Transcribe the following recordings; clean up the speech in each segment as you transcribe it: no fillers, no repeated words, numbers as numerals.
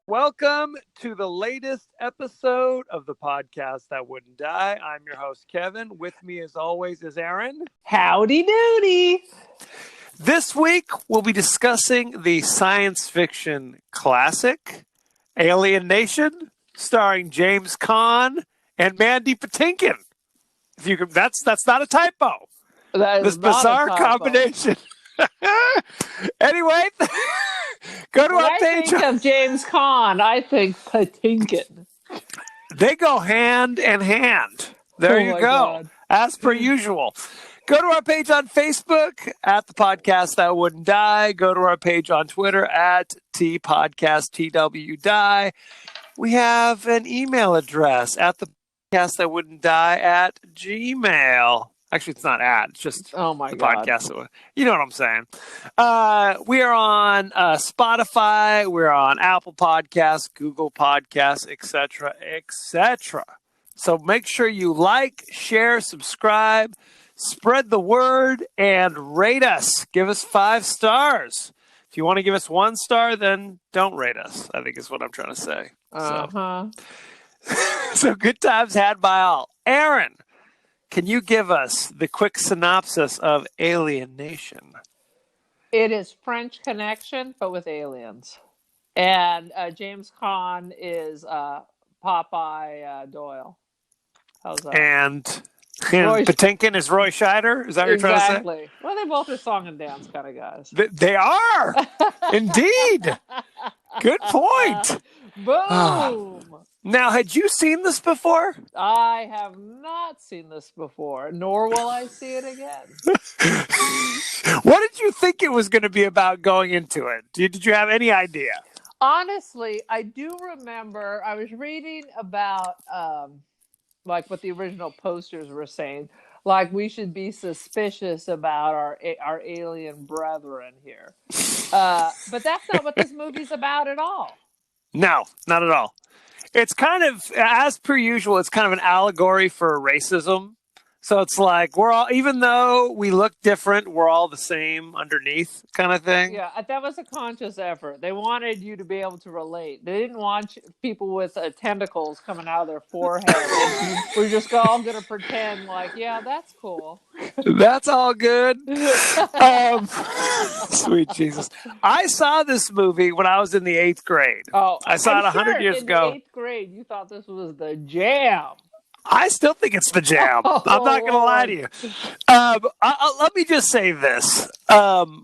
Welcome to the latest episode of the podcast that wouldn't die. I'm your host, Kevin. With me, as always, is Aaron. Howdy doody. This week, we'll be discussing the science fiction classic, Alien Nation, starring James Caan and Mandy Patinkin. If you can, that's not a typo. That This is not bizarre a typo. combination. Anyway, go to When our I page. think of James Caan, I think Patinkin. They go hand in hand. There Oh you my go. God. As per usual. Go to our page on Facebook at the podcast that wouldn't die. Go to our page on Twitter at TPodcastTWDie. We have an email address at the podcast that wouldn't die at Gmail. Actually, it's not at, it's just Oh my the God. podcast. You know what I'm saying. We are on Spotify. We're on Apple Podcasts, Google Podcasts, etc., etc. So make sure you like, share, subscribe, spread the word, and rate us. Give us 5 stars. If you want to give us 1 star, then don't rate us, I think is what I'm trying to say. So good times had by all. Aaron, can you give us the quick synopsis of Alien Nation? It is French Connection, but with aliens. And James Caan is Popeye Doyle. How's that? And Roy- Patinkin is Roy Scheider? Is that what you're trying to say? Exactly. Well, they both are song and dance kind of guys. They are! Indeed! Good point! Boom! Now, had you seen this before? I have not seen this before, nor will I see it again. What did you think it was going to be about going into it? Did you have any idea? Honestly, I do remember I was reading about like what the original posters were saying, like we should be suspicious about our alien brethren here. But that's not what this movie's about at all. No, not at all. It's kind of, as per usual, it's kind of an allegory for racism. So it's like, we're all, even though we look different, we're all the same underneath kind of thing. Yeah, that was a conscious effort. They wanted you to be able to relate. They didn't want people with tentacles coming out of their forehead. We're just all going to pretend like, yeah, that's cool. That's all good. Sweet Jesus. I saw this movie when I was in the 8th grade. Oh, I saw it 100 sure years ago. In the 8th grade, you thought this was the jam. I still think it's the jam. Oh, I'm not going to lie to you. Let me just say this. And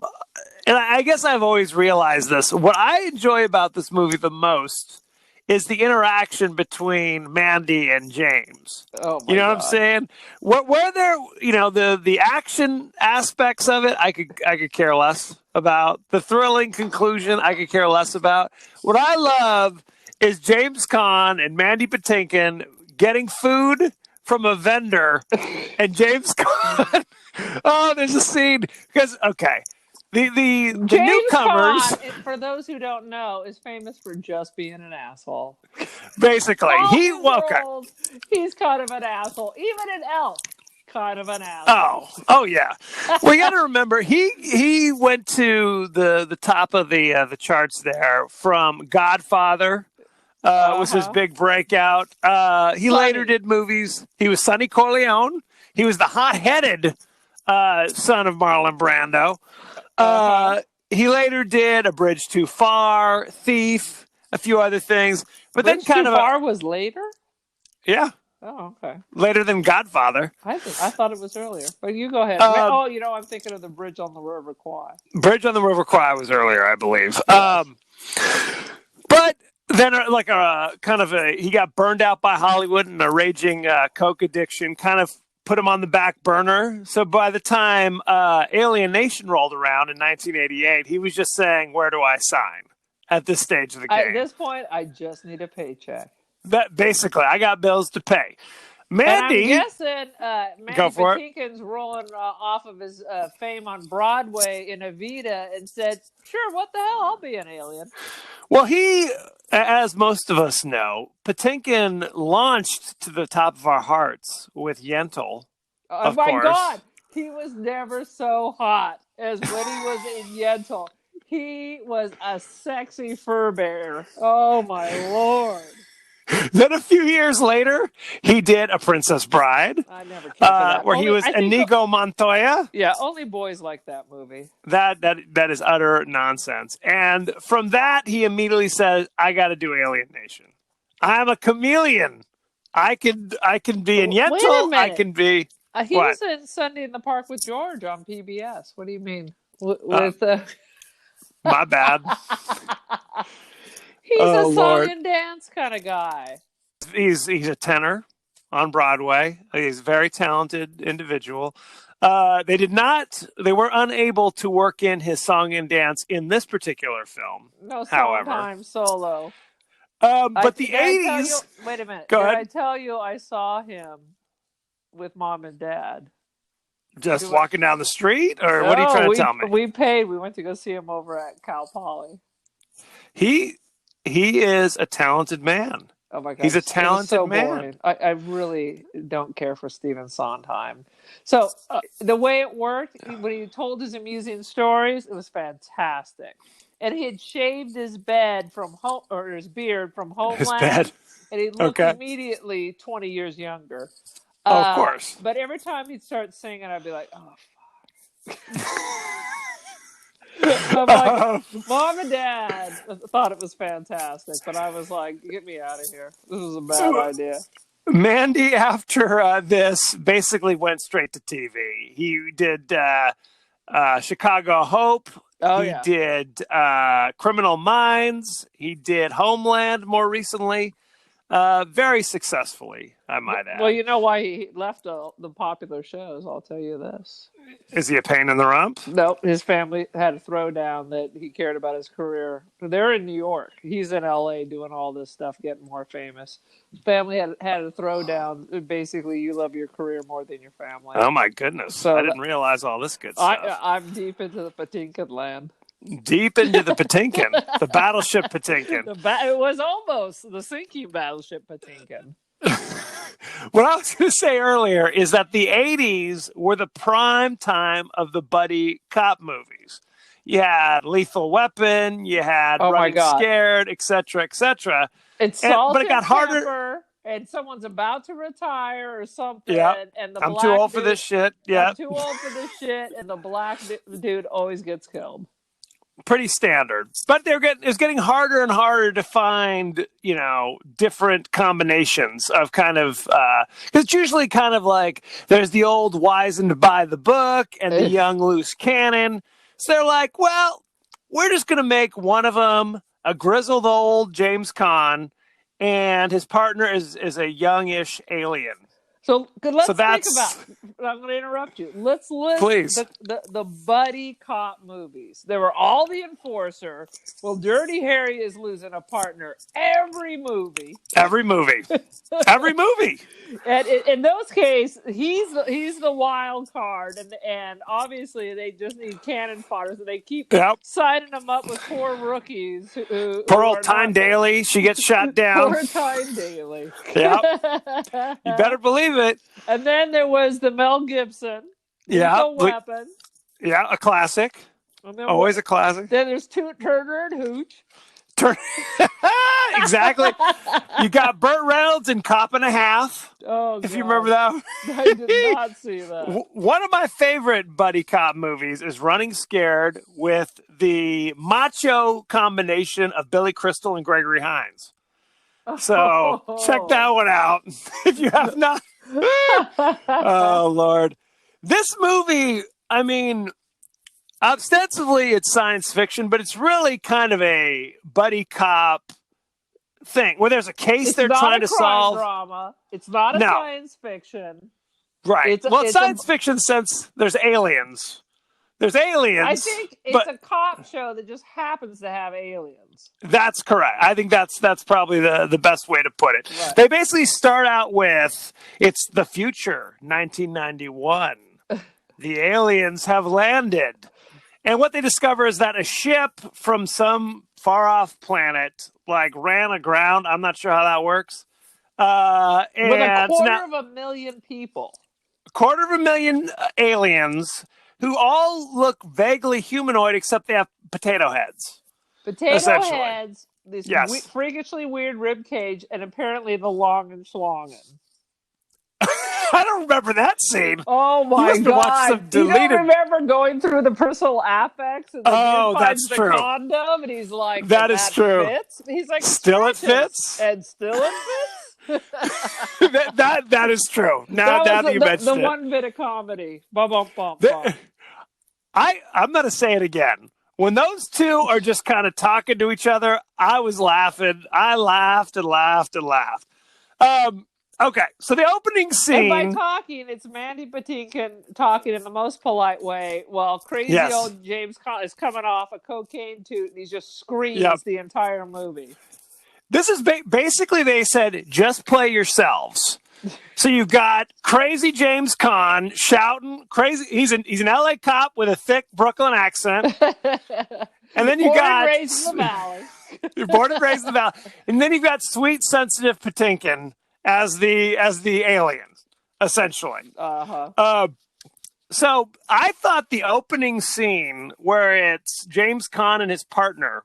I guess I've always realized this. What I enjoy about this movie the most is the interaction between Mandy and James. Oh my You know God. what I'm saying? Where there, the action aspects of it, I could care less about. The thrilling conclusion, I could care less about. What I love is James Caan and Mandy Patinkin getting food from a vendor, and James Caan. Oh, there's a scene because the James newcomers, Caan, for those who don't know, is famous for just being an asshole. basically All he his okay. roles, he's kind of an asshole. Even in Elf, kind of an asshole. Oh yeah. Well, you got to remember he went to the top of the charts there from Godfather. Was his big breakout. He later did movies. He was Sonny Corleone. He was the hot-headed son of Marlon Brando. He later did A Bridge Too Far, Thief, a few other things. But Bridge then kind Too of Far was later? yeah, Oh, okay. later than Godfather. I thought it was earlier. But you go ahead. I'm thinking of The Bridge on the River Kwai. Bridge on the River Kwai was earlier, I believe. But then, he got burned out by Hollywood and a raging coke addiction kind of put him on the back burner. So by the time Alien Nation rolled around in 1988, he was just saying, "Where do I sign?" At this stage of the game. At this point, I just need a paycheck. That basically, I got bills to pay. Mandy, and I'm guessing Mandy Go for it. Patinkin's rolling off of his fame on Broadway in Evita and said, "Sure, what the hell? I'll be an alien." well, he, as most of us know, Patinkin launched to the top of our hearts with Yentl. Oh Of my course. God, he was never so hot as when he was in Yentl. He was a sexy fur bear. Oh my Lord. Then a few years later, he did A Princess Bride, I never cared for that. where he was Inigo Montoya. Yeah, only boys like that movie. That is utter nonsense. And from that, he immediately says, "I got to do Alien Nation. I'm a chameleon. I can be in Yentl. I can be." He was in Sunday in the Park with George on PBS. What do you mean? With my bad. He's a song and dance kind of guy. He's a tenor on Broadway. He's a very talented individual. They were unable to work in his song and dance in this particular film. No Sondheim solo. But the 80s. Wait a minute. Go ahead. I tell you, I saw him with Mom and Dad. Just walking down the street? Or what are you trying to tell me? We paid. We went to go see him over at Cal Poly. He is a talented man. Oh my God. He's a talented man. Boring. I really don't care for Stephen Sondheim. So the way it worked, when he told his amusing stories, it was fantastic. And he had shaved his beard from Homeland. His bed. And he looked immediately 20 years younger. Of course. But every time he'd start singing, I'd be like, oh, fuck. I'm like, Mom and Dad thought it was fantastic, but I was like, get me out of here. This is a bad idea. Mandy, after this, basically went straight to TV. He did Chicago Hope. He did Criminal Minds. He did Homeland more recently. Very successfully, I might add. Well, you know why he left the popular shows, I'll tell you this. Is he a pain in the rump? Nope. His family had a throwdown that he cared about his career. They're in New York. He's in L.A. doing all this stuff, getting more famous. His family had a throwdown. Basically, you love your career more than your family. Oh, my goodness. So I didn't realize all this good stuff. I'm deep into the Patinkin land. Deep into the Patinkin, the battleship Patinkin. It was almost the sinking battleship Patinkin. What I was going to say earlier is that the 80s were the prime time of the buddy cop movies. You had Lethal Weapon, you had Running Scared, etc., etc. But it got harder. And someone's about to retire or something. Yep. And I'm too old for this shit. Yeah. I'm too old for this shit. And the black dude always gets killed. Pretty standard, but it's getting harder and harder to find, different combinations of kind of, because it's usually kind of like there's the old wizened by the book and the young loose cannon. So they're like, well, we're just going to make one of them a grizzled old James Caan, and his partner is a youngish alien. So let's think about. I'm going to interrupt you. Let's list the buddy cop movies. There were all The Enforcer. Well, Dirty Harry is losing a partner every movie. Every movie. And in those cases, he's the wild card, and obviously they just need cannon fodder. So they keep signing them up with poor rookies. Poor old Tyne Daly. She gets shot down. Poor Tyne Daly. Yep. You better believe it. And then there was the Mel Gibson. Lethal Weapon. Yeah, a classic. Always a classic. Then there's Turner and Hooch. Exactly. You got Burt Reynolds in Cop and a Half. Oh, if you remember that. I did not see that. One of my favorite buddy cop movies is Running Scared, with the macho combination of Billy Crystal and Gregory Hines. So check that one out if you have not. Oh, Lord. This movie, I mean, ostensibly it's science fiction, but it's really kind of a buddy cop thing where there's a case they're trying to solve. Drama. It's not a science fiction. Right. It's science fiction since there's aliens. There's aliens. I think it's a cop show that just happens to have aliens. That's correct. I think that's probably the best way to put it. Right. They basically start out with, it's the future, 1991. The aliens have landed. And what they discover is that a ship from some far-off planet, ran aground. I'm not sure how that works. And with a quarter of a million people. A quarter of a million aliens who all look vaguely humanoid except they have potato heads. Potato heads, this yes. freakishly weird rib cage, and apparently the long and schlongen. I don't remember that scene. Oh my God! You don't remember going through the personal affects and the dude finds the condom, and he's like, "That is true." Fits? He's like, "Still it fits," and still it fits. that is true. Now that you mentioned the one bit of comedy. Bum, bum, bum, bum. I'm going to say it again. When those two are just kind of talking to each other, I was laughing. I laughed and laughed and laughed. Okay, so the opening scene. And by talking, it's Mandy Patinkin talking in the most polite way while crazy old James Caan is coming off a cocaine toot and he just screams the entire movie. This is basically, they said, just play yourselves. So you've got crazy James Caan shouting crazy. He's an LA cop with a thick Brooklyn accent. And then you got born and raised in the Valley. Born and raised in the Valley. And then you've got sweet, sensitive Patinkin as the alien, essentially. So I thought the opening scene where it's James Caan and his partner,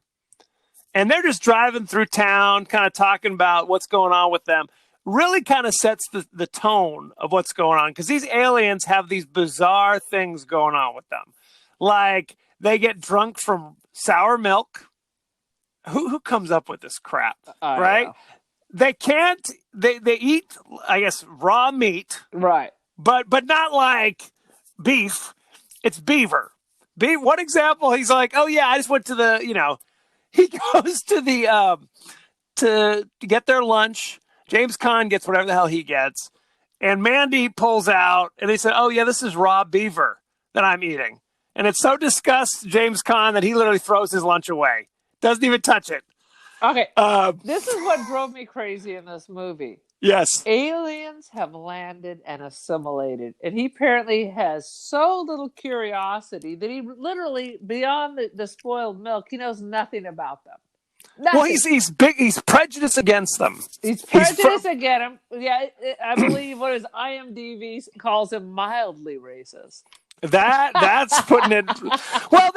and they're just driving through town, kind of talking about what's going on with them, really kind of sets the tone of what's going on. Because these aliens have these bizarre things going on with them. Like, they get drunk from sour milk. Who comes up with this crap, right? They can't, they eat, I guess, raw meat. Right. But not like beef. It's beaver. One example, he's like, oh yeah, I just went to the, he goes to the, to get their lunch. James Caan gets whatever the hell he gets. And Mandy pulls out and they said, oh yeah, this is raw beaver that I'm eating. And it so disgusts James Caan that he literally throws his lunch away. Doesn't even touch it. Okay. This is what drove me crazy in this movie. Yes. Aliens have landed and assimilated. And he apparently has so little curiosity that he literally, beyond the spoiled milk, he knows nothing about them. Nothing. Well, he's prejudiced against them. He's prejudiced against them. Yeah, I believe what his IMDb calls him mildly racist. That's putting it. Well,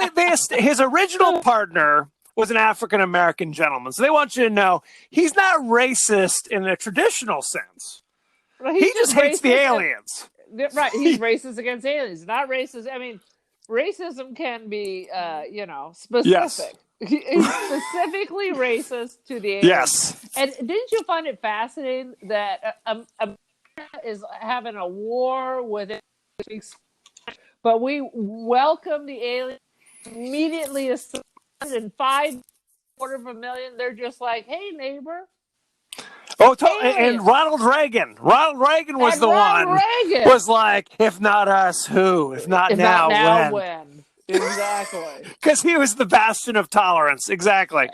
his original partner was an African-American gentleman. So they want you to know he's not racist in a traditional sense. Well, he just hates the aliens. Right. He's racist against aliens. Not racist. I mean, racism can be, specific. Yes. He's specifically racist to the aliens. Yes. And didn't you find it fascinating that America is having a war with it, but we welcome the aliens immediately as and 5,250,000, they're just like, hey, neighbor. Oh, and Ronald Reagan. Ronald Reagan was was like, if not us, who? If not now, when? Exactly. Because he was the bastion of tolerance. Exactly.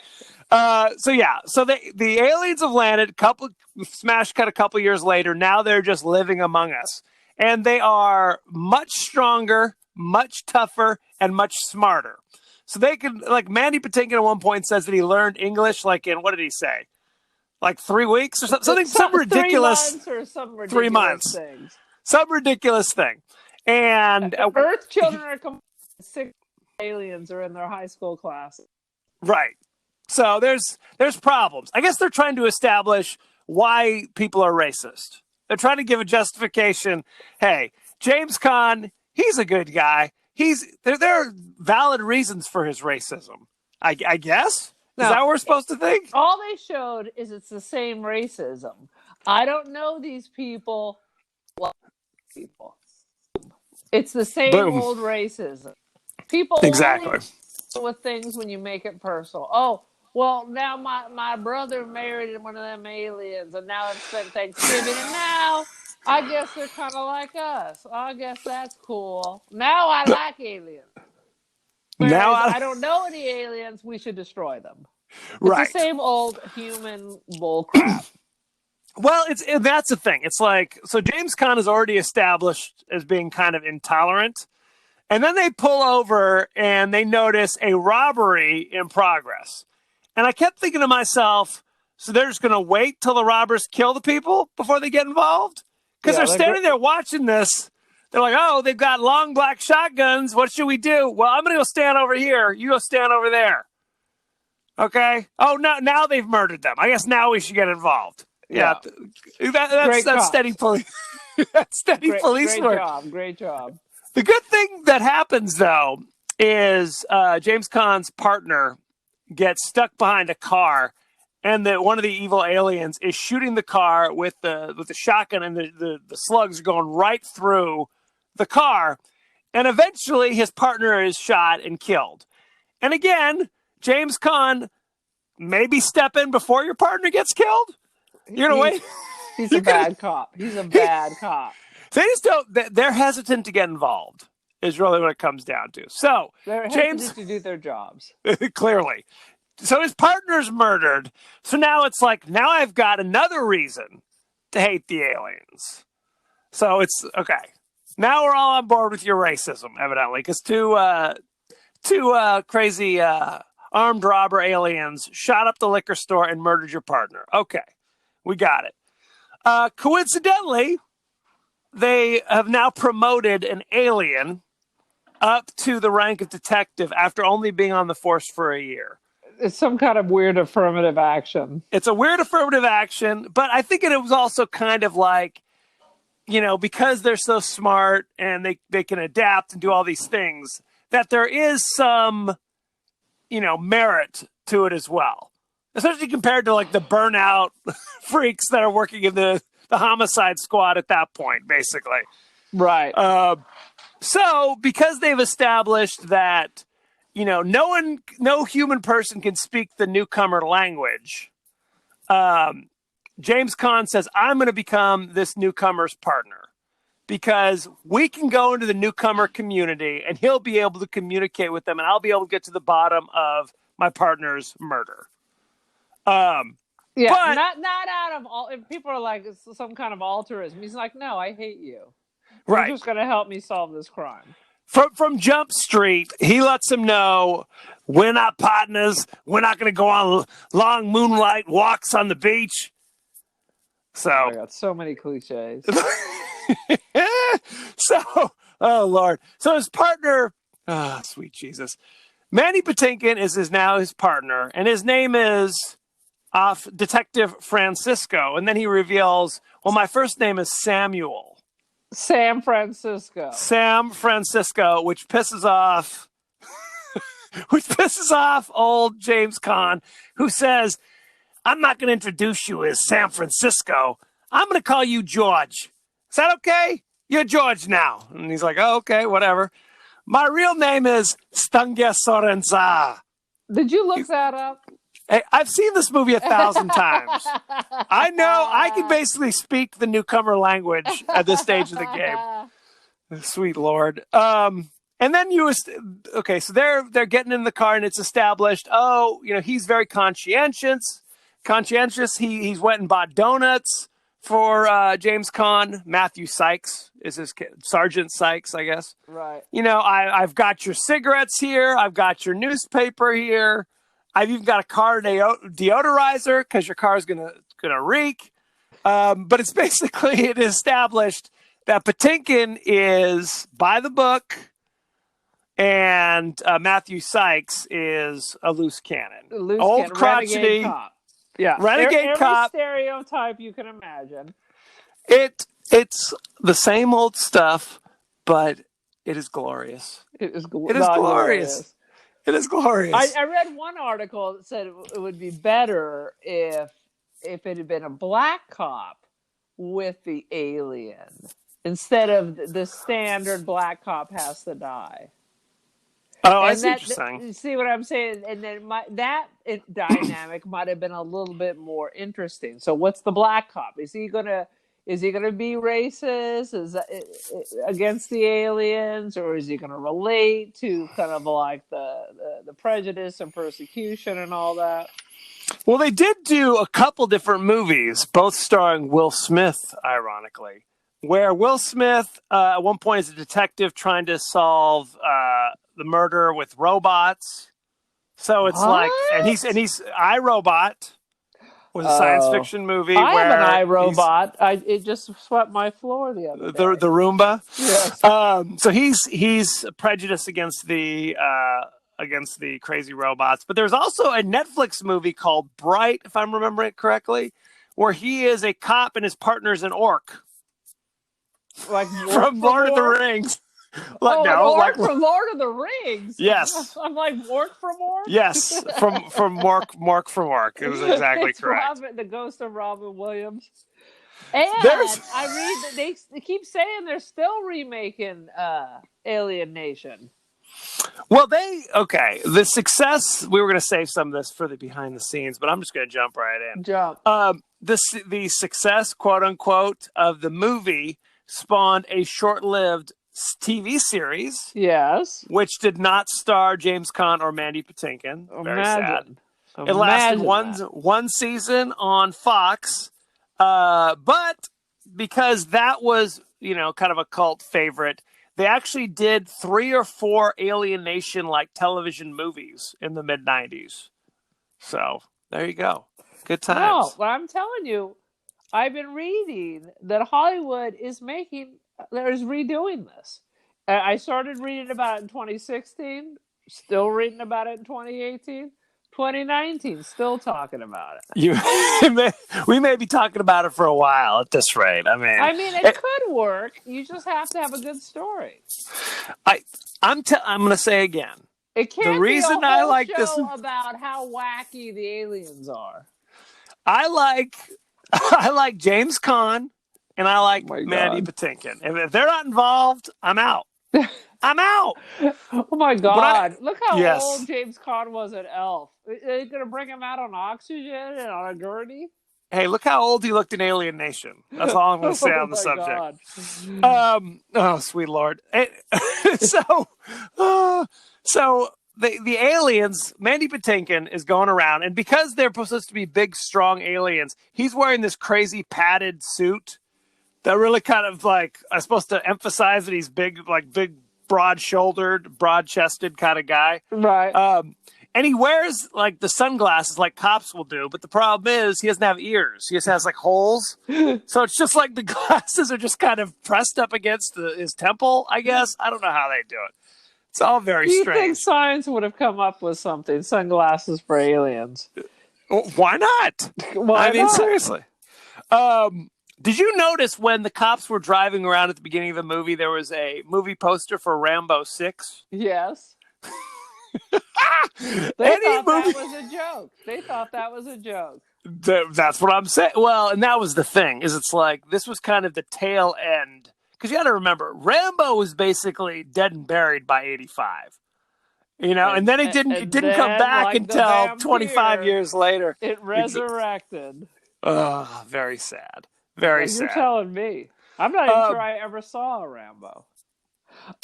So the aliens have landed, smash cut a couple years later. Now they're just living among us. And they are much stronger, much tougher, and much smarter. So they can, like Mandy Patinkin at one point says that he learned English like in, what did he say? Like 3 weeks or something? Some ridiculous. 3 months or some ridiculous 3 months. Things. Some ridiculous thing. And Earth children are 6 aliens are in their high school class. Right. So there's problems. I guess they're trying to establish why people are racist. They're trying to give a justification. Hey, James Caan, he's a good guy. There are valid reasons for his racism. I guess? Is that what we're supposed to think? All they showed is it's the same racism. I don't know these people. It's the same old racism. People exactly with things when you make it personal. Oh, well, now my brother married one of them aliens, and now it's been Thanksgiving, and now I guess they're kind of like us. I guess that's cool. Now I like aliens. Whereas now I don't know any aliens. We should destroy them. It's the same old human bullcrap. Well, that's the thing. It's like, so James Caan is already established as being kind of intolerant. And then they pull over and they notice a robbery in progress. And I kept thinking to myself, so they're just going to wait till the robbers kill the people before they get involved? Because they're standing there watching this. They're like, oh, they've got long black shotguns. What should we do? Well, I'm going to go stand over here. You go stand over there. Okay. Oh, no, now they've murdered them. I guess now we should get involved. Yeah. That's steady police. That's steady police work. Great job. The good thing that happens, though, is James Caan's partner gets stuck behind a car, and one of the evil aliens is shooting the car with the shotgun, and the slugs are going right through the car. And eventually his partner is shot and killed. And again, James Caan, maybe step in before your partner gets killed. You're going to wait. He's a bad cop. He's a bad cop. They just don't. They're hesitant to get involved. Is really what it comes down to. So they're hesitant to do their jobs. Clearly. So his partner's murdered. So now it's like, now I've got another reason to hate the aliens. So it's okay. Now we're all on board with your racism, evidently, because two crazy armed robber aliens shot up the liquor store and murdered your partner. Okay, we got it. Coincidentally, they have now promoted an alien up to the rank of detective after only being on the force for a year. It's some kind of weird affirmative action. It's a weird affirmative action, but I think it was also kind of like, because they're so smart and they can adapt and do all these things, that there is some, merit to it as well. Especially compared to like the burnout freaks that are working in the homicide squad at that point, basically. Right. So because they've established that, no human person can speak the newcomer language, James Caan says, I'm going to become this newcomer's partner because we can go into the newcomer community and he'll be able to communicate with them and I'll be able to get to the bottom of my partner's murder. But not out of all. If people are like, it's some kind of altruism. He's like, no, I hate you. Right. You're just going to help me solve this crime. From Jump Street, he lets him know we're not partners. We're not going to go on long moonlight walks on the beach. So I got so many cliches. Oh Lord. So his partner, sweet Jesus, Mandy Patinkin is now his partner, and his name is Detective Francisco. And then he reveals, well, my first name is Samuel. Sam Francisco, which pisses off old James Caan, who says, I'm not going to introduce you as San Francisco. I'm going to call you George. Is that okay? You're George now. And he's like, oh, okay, whatever. My real name is Stange Sorenza. Did you look that up? Hey, I've seen this movie 1,000 times. I know I can basically speak the newcomer language at this stage of the game. Sweet Lord. And then so they're getting in the car and it's established, he's very conscientious. He's went and bought donuts for James Caan. Matthew Sykes is his kid. Sergeant Sykes, I guess. Right. I've got your cigarettes here. I've got your newspaper here. I've even got a car deodorizer because your car is gonna reek. But it's basically it established that Patinkin is by the book, and Matthew Sykes is a loose cannon, old crotchety cop. Yeah, renegade cop. Every stereotype you can imagine. It's the same old stuff, but it is glorious. It is glorious. It is glorious. I read one article that said it would be better if it had been a black cop with the alien instead of the standard black cop has to die. Oh, I see what you're saying. You see what I'm saying? And then that dynamic might have been a little bit more interesting. So what's the black cop? Is he gonna be racist? Is against the aliens, or is he gonna relate to kind of like the prejudice and persecution and all that? Well, they did do a couple different movies, both starring Will Smith, ironically, where Will Smith at one point is a detective trying to solve the murder with robots. So it's like, and he's iRobot. Was a science fiction movie I have an where iRobot. It just swept my floor the other day. the Roomba. Yes. So he's prejudiced against the crazy robots. But there's also a Netflix movie called Bright, if I'm remembering it correctly, where he is a cop and his partner's an orc. Like from Lord of the Rings. From Lord of the Rings. Yes. I'm like Mork from Mork. Yes, from Mork from Mork. It was exactly correct. The ghost of Robin Williams. And I read that they keep saying they're still remaking Alien Nation. Well, the success, we were going to save some of this for the behind the scenes, but I'm just going to jump right in. The success, quote unquote, of the movie spawned a short-lived TV series. Yes. Which did not star James Caan or Mandy Patinkin. Very sad. It lasted one season on Fox. But because that was, kind of a cult favorite, they actually did 3 or 4 Alien Nation-like television movies in the mid-90s. So, there you go. Good times. No, but I'm telling you, I've been reading that Hollywood is redoing this. I started reading about it in 2016, still reading about it in 2018, 2019, still talking about it. We may be talking about it for a while at this rate. I mean, it could work. You just have to have a good story. I'm going to say again. It can't the reason be a I whole like show this about how wacky the aliens are. I like James Caan and I like Mandy Patinkin. If they're not involved, I'm out. I'm out. Oh my God! Look how old James Caan was at Elf. Are you gonna bring him out on oxygen and on a gurney? Hey, look how old he looked in Alien Nation. That's all I'm going to say on the subject. Oh, sweet Lord. So the aliens, Mandy Patinkin is going around, and because they're supposed to be big, strong aliens, he's wearing this crazy padded suit that really kind of is supposed to emphasize that he's big, broad-shouldered, broad-chested kind of guy. Right. And he wears the sunglasses like cops will do, but the problem is he doesn't have ears. He just has holes. So it's just the glasses are just kind of pressed up against his temple, I guess. I don't know how they do it. It's all very strange. Do you think science would have come up with something? Sunglasses for aliens? Why not? Why not? Seriously. Did you notice when the cops were driving around at the beginning of the movie, there was a movie poster for Rambo 6? Yes. They thought that was a joke. That's what I'm saying. Well, and that was the thing, is this was kind of the tail end. Because you got to remember, Rambo was basically dead and buried by 85. And then it didn't come back until 25 years later. It resurrected. Oh, very sad. Very sad. You're telling me. I'm not even sure I ever saw a Rambo.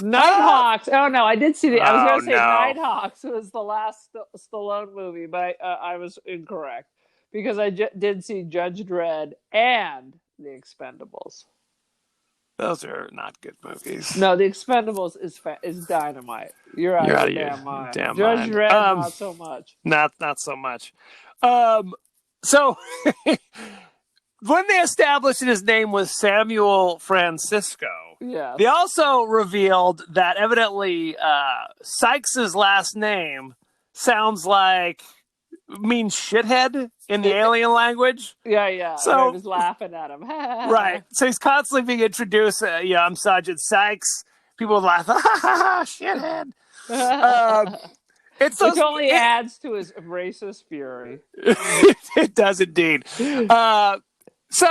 Nighthawks. Oh no, I did see I was going to say Nighthawks was the last Stallone movie, but I was incorrect because I did see Judge Dredd and The Expendables. Those are not good movies. No, The Expendables is dynamite. You're out of your damn mind. Judge Dredd, not so much. Not so much. So when they established that his name was Samuel Francisco, they also revealed that evidently Sykes' last name means shithead in the alien language. Yeah. So I was laughing at him. Right. So he's constantly being introduced. I'm Sergeant Sykes. People would laugh. Shithead. Which only adds to his racist fury. It does indeed. So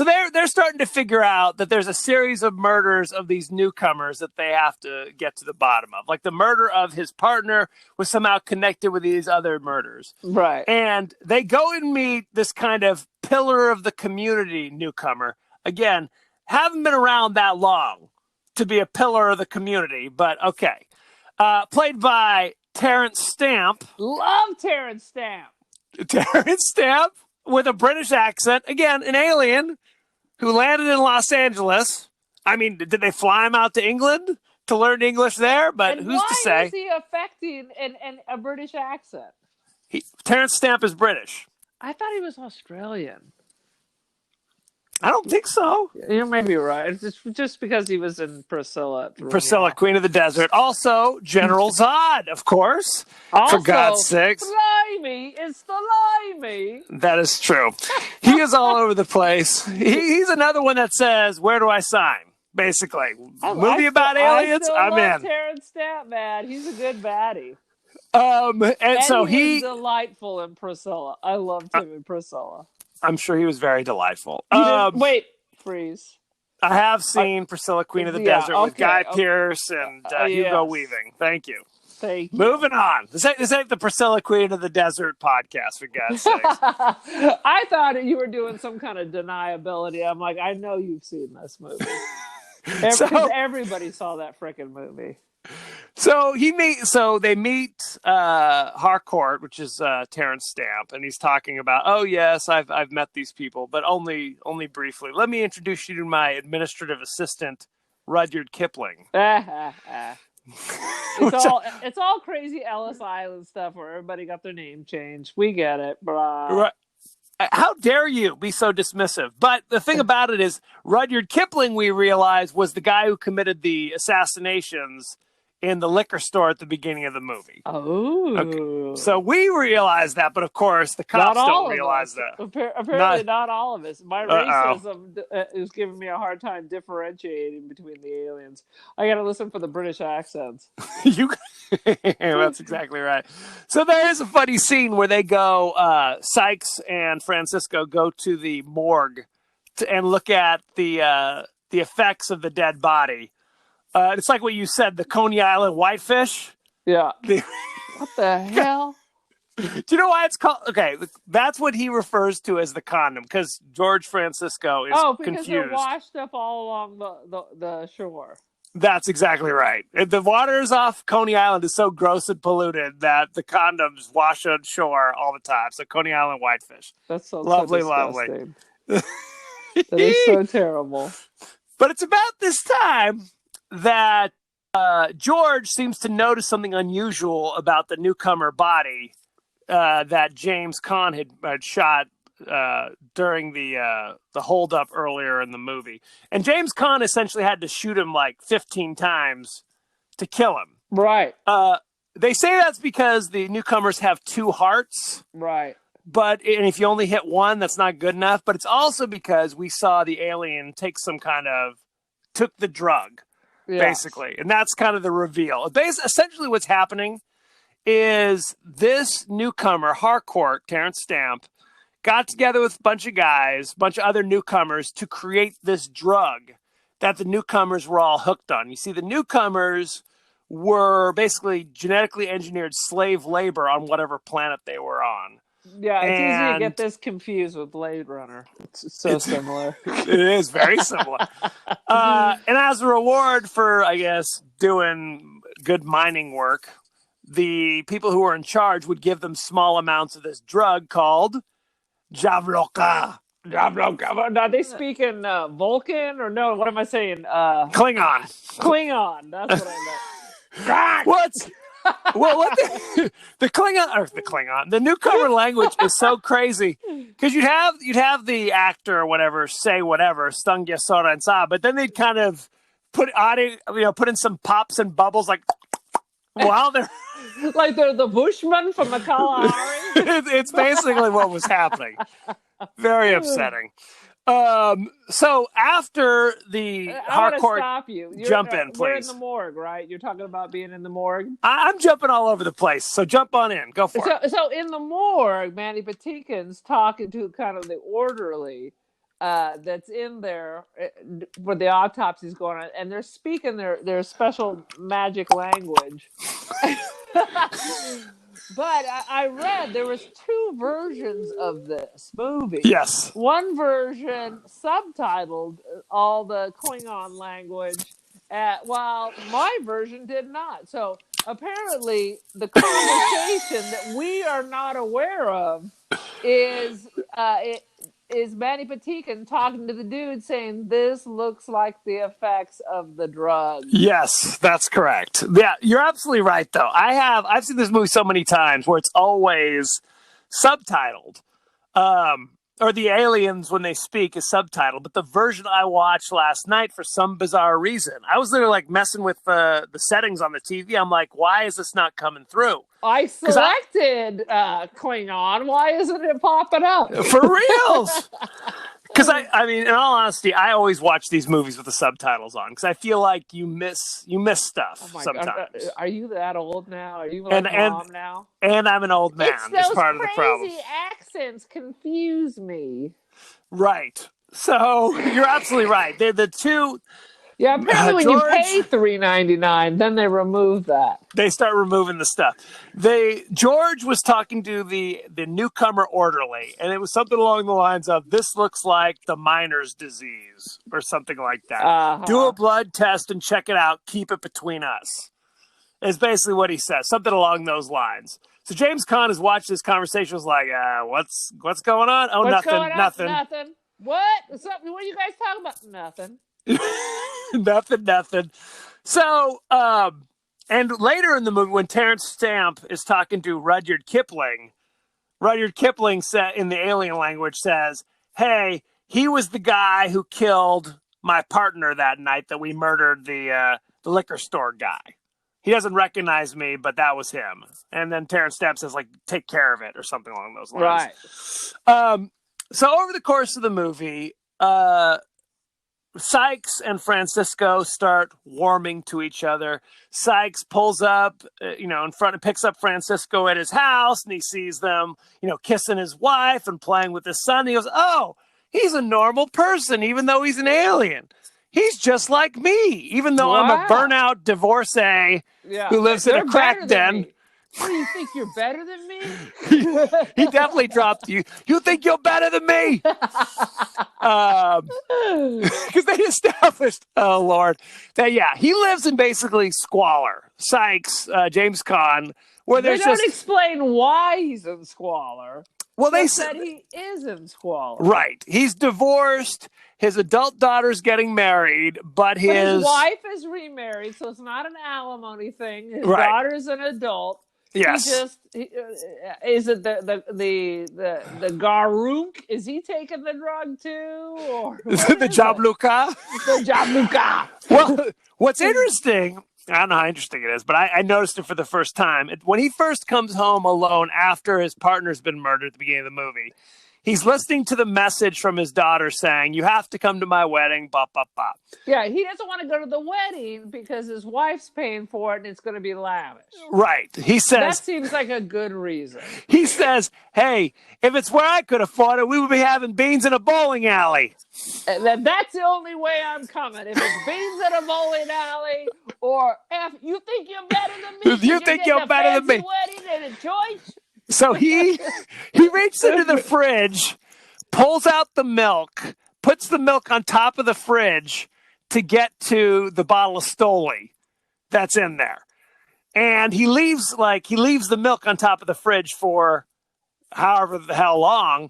they're starting to figure out that there's a series of murders of these newcomers that they have to get to the bottom of. Like the murder of his partner was somehow connected with these other murders. Right. And they go and meet this kind of pillar of the community newcomer. Again, haven't been around that long to be a pillar of the community, but okay. Played by Terrence Stamp. Love Terrence Stamp. Terrence Stamp. With a British accent. Again, an alien who landed in Los Angeles. I mean, did they fly him out to England to learn English there? But who's to say? Why is he affecting a British accent? Terrence Stamp is British. I thought he was Australian. I don't think so. You may be right. It's just because he was in Priscilla. Priscilla, Queen of the Desert. Also, General Zod, of course. Also, for God's sakes. Slimy is slimy. That is true. He is all over the place. He's another one that says, where do I sign? Basically. Movie about aliens, I'm in. Terrence Stamp, man. He's a good baddie. And so he was delightful in Priscilla. I loved him in Priscilla. I'm sure he was very delightful. Wait, freeze. I have seen Priscilla, Queen of the Desert with Guy Pearce and Hugo Weaving. Thank you. Thank you. Moving on. This ain't the Priscilla, Queen of the Desert podcast, for God's sakes. I thought you were doing some kind of deniability. I'm like, I know you've seen this movie. Everybody saw that frickin' movie. So they meet Harcourt, which is Terrence Stamp, and he's talking about, oh yes, I've met these people, but only briefly. Let me introduce you to my administrative assistant, Rudyard Kipling. It's all crazy Ellis Island stuff where everybody got their name changed. We get it, blah. Right. How dare you be so dismissive? But the thing about it is, Rudyard Kipling, we realize, was the guy who committed the assassinations in the liquor store at the beginning of the movie. Oh. Okay. So we realize that, but of course the cops don't realize that. Apparently not all of us. My racism is giving me a hard time differentiating between the aliens. I got to listen for the British accents. That's exactly right. So there is a funny scene where they go, Sykes and Francisco go to the morgue and look at the effects of the dead body. It's like what you said, the Coney Island whitefish. Yeah. What the hell? Do you know why it's called? Okay, that's what he refers to as the condom, because George Francisco is confused. They're washed up all along the shore. That's exactly right. The waters off Coney Island is so gross and polluted that the condoms wash on shore all the time. So Coney Island whitefish. That's so lovely. That is so terrible. But it's about this time that George seems to notice something unusual about the newcomer body that James Caan had shot during the holdup earlier in the movie. And James Caan essentially had to shoot him like 15 times to kill him. Right. They say that's because the newcomers have two hearts. Right. And if you only hit one, that's not good enough. But it's also because we saw the alien took the drug. Basically. And that's kind of the reveal. Essentially what's happening is this newcomer, Harcourt, Terrence Stamp, got together with a bunch of guys, a bunch of other newcomers to create this drug that the newcomers were all hooked on. You see, the newcomers were basically genetically engineered slave labor on whatever planet they were on. Yeah, it's easy to get this confused with Blade Runner. It's so similar. It is very similar. And as a reward for, I guess, doing good mining work, the people who were in charge would give them small amounts of this drug called Javloka. Are they speaking Vulcan or no? What am I saying? Klingon. Klingon. That's what I meant. What? Well, the Klingon, the newcomer language is so crazy because you'd have the actor or whatever say whatever, Stungia Sora and Sa, but then they'd kind of put in some pops and bubbles like while they're like they're the Bushmen from the Kalahari. It's basically what was happening. Very upsetting. So after the Harcourt, stop you. Jump in, please. We're in the morgue, right? You're talking about being in the morgue. I'm jumping all over the place, so jump on in. Go for it. So in the morgue, Mandy Patinkin's talking to kind of the orderly that's in there where the autopsy's going on, and they're speaking their special magic language. But I read there was two versions of this movie. Yes. One version subtitled all the Klingon language, while my version did not. So apparently the conversation that we are not aware of is Mandy Patinkin talking to the dude saying, this looks like the effects of the drug. Yes, that's correct. Yeah, you're absolutely right, though. I've seen this movie so many times where it's always subtitled. or the aliens when they speak is subtitled, but the version I watched last night for some bizarre reason, I was literally like messing with the settings on the TV. I'm like, why is this not coming through? I selected Klingon. Why isn't it popping up? For reals? Because I mean, in all honesty, I always watch these movies with the subtitles on because I feel like you miss stuff sometimes. God. Are you that old now? Are you like mom now? And I'm an old man. It's part of the problem. Crazy accents confuse me. Right. So you're absolutely right. They're the two. Yeah, apparently when you pay $3.99, then they remove that. They start removing the stuff. George was talking to the newcomer orderly, and it was something along the lines of, "This looks like the miner's disease," or something like that. Do a blood test and check it out. Keep it between us. Is basically what he says. Something along those lines. So James Caan has watched this conversation. Was like, what's going on? Oh, nothing. What? What are you guys talking about? Nothing. nothing. So, and later in the movie, when Terrence Stamp is talking to Rudyard Kipling said in the alien language says, "Hey, he was the guy who killed my partner that night that we murdered the liquor store guy. He doesn't recognize me, but that was him." And then Terrence Stamp says, like, "Take care of it," or something along those lines. Right. So over the course of the movie, Sykes and Francisco start warming to each other. Sykes pulls up, in front and picks up Francisco at his house, and he sees them, kissing his wife and playing with his son. And he goes, "Oh, he's a normal person, even though he's an alien. He's just like me, even though I'm a burnout divorcee who lives in a crack den." What, do you think you're better than me? He definitely dropped you. You think you're better than me? Because they established, oh Lord, that he lives in basically squalor. Sykes, James Caan, where they don't explain why he's in squalor. Well, they said he is in squalor. Right. He's divorced. His adult daughter's getting married, but his wife is remarried, so it's not an alimony thing. His daughter's an adult. Yes. Is it the Garunk? Is he taking the drug too? Or the Jabluka? The Jabluka. Well, what's interesting, I don't know how interesting it is, but I noticed it for the first time. When he first comes home alone after his partner's been murdered at the beginning of the movie, he's listening to the message from his daughter saying, "You have to come to my wedding, bop, bop, bop." Yeah, he doesn't want to go to the wedding because his wife's paying for it and it's going to be lavish. Right. He says... That seems like a good reason. He says, "Hey, if it's where I could afford it, we would be having beans in a bowling alley." That's the only way I'm coming. If it's beans in a bowling alley, or if you think you're better than me. You think you're better than me. Wedding in a church? So he reaches into the fridge, pulls out the milk, puts the milk on top of the fridge to get to the bottle of Stoli that's in there. And he leaves the milk on top of the fridge for however the hell long,